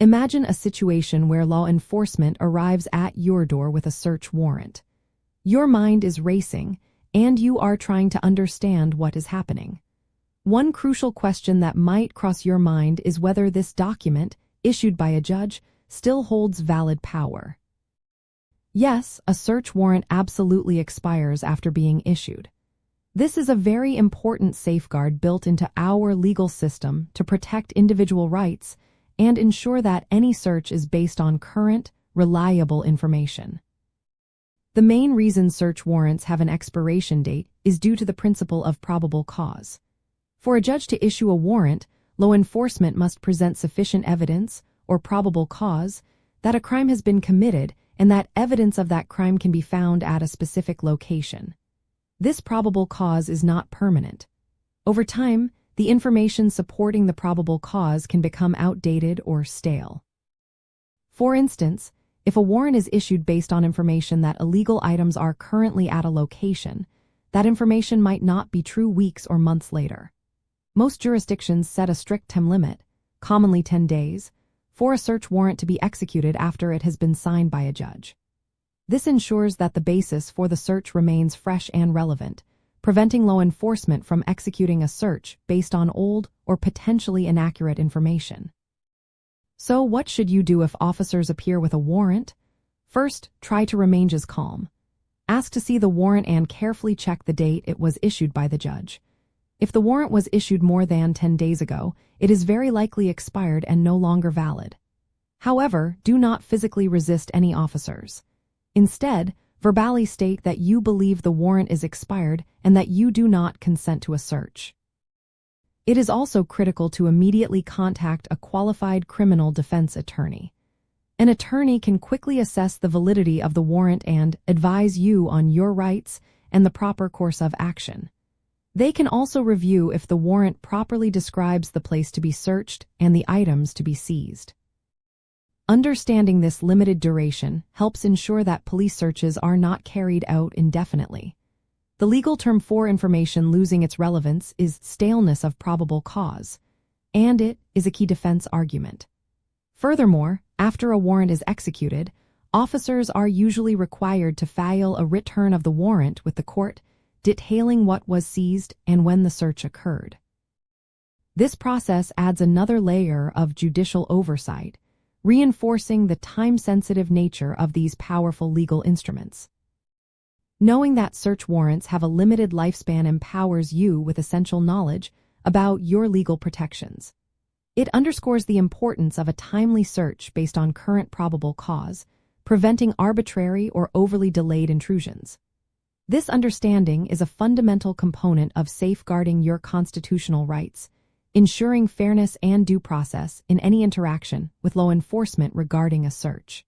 Imagine a situation where law enforcement arrives at your door with a search warrant. Your mind is racing, and you are trying to understand what is happening. One crucial question that might cross your mind is whether this document, issued by a judge, still holds valid power. Yes, a search warrant absolutely expires after being issued. This is a very important safeguard built into our legal system to protect individual rights and ensure that any search is based on current, reliable information. The main reason search warrants have an expiration date is due to the principle of probable cause. For a judge to issue a warrant, law enforcement must present sufficient evidence, or probable cause, that a crime has been committed and that evidence of that crime can be found at a specific location. This probable cause is not permanent. Over time, the information supporting the probable cause can become outdated or stale. For instance, if a warrant is issued based on information that illegal items are currently at a location, that information might not be true weeks or months later. Most jurisdictions set a strict time limit, commonly 10 days, for a search warrant to be executed after it has been signed by a judge. This ensures that the basis for the search remains fresh and relevant, preventing law enforcement from executing a search based on old or potentially inaccurate information. So what should you do if officers appear with a warrant? First, try to remain as calm. Ask to see the warrant and carefully check the date it was issued by the judge. If the warrant was issued more than 10 days ago, it is very likely expired and no longer valid. However, do not physically resist any officers. Instead, verbally state that you believe the warrant is expired and that you do not consent to a search. It is also critical to immediately contact a qualified criminal defense attorney. An attorney can quickly assess the validity of the warrant and advise you on your rights and the proper course of action. They can also review if the warrant properly describes the place to be searched and the items to be seized. Understanding this limited duration helps ensure that police searches are not carried out indefinitely. The legal term for information losing its relevance is staleness of probable cause, and it is a key defense argument. Furthermore, after a warrant is executed, officers are usually required to file a return of the warrant with the court, detailing what was seized and when the search occurred. This process adds another layer of judicial oversight, reinforcing the time-sensitive nature of these powerful legal instruments. Knowing that search warrants have a limited lifespan empowers you with essential knowledge about your legal protections. It underscores the importance of a timely search based on current probable cause, preventing arbitrary or overly delayed intrusions. This understanding is a fundamental component of safeguarding your constitutional rights, ensuring fairness and due process in any interaction with law enforcement regarding a search.